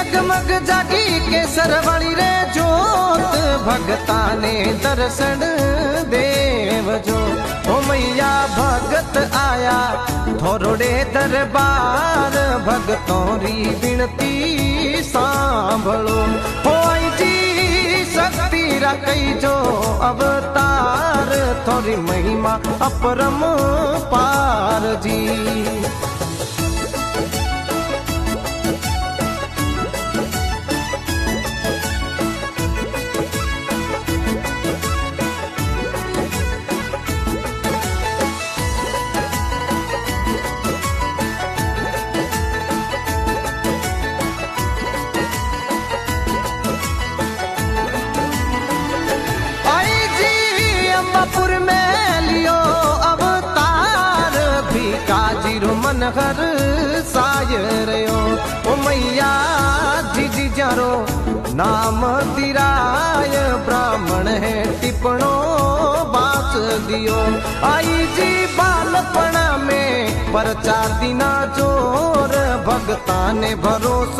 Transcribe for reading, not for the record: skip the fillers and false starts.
जगमग जागी केसर वाली रे जोत भगता ने दर्शन देव जो ओ मैया भगत आया थोड़े दरबार भगतों री विनती सांभळो हो आई जी शक्ति रखई जो अवतार थोड़ी महिमा अपरम पार जी। अंबापुर में लियो अवतार भी काजीरो मनहर सायरयो ओ मैया जी जारो नाम तिराय ब्राह्मण है टिपणो बास दियो आई जी बालपणा में प्रचार दिना जोर भगता ने भरोसो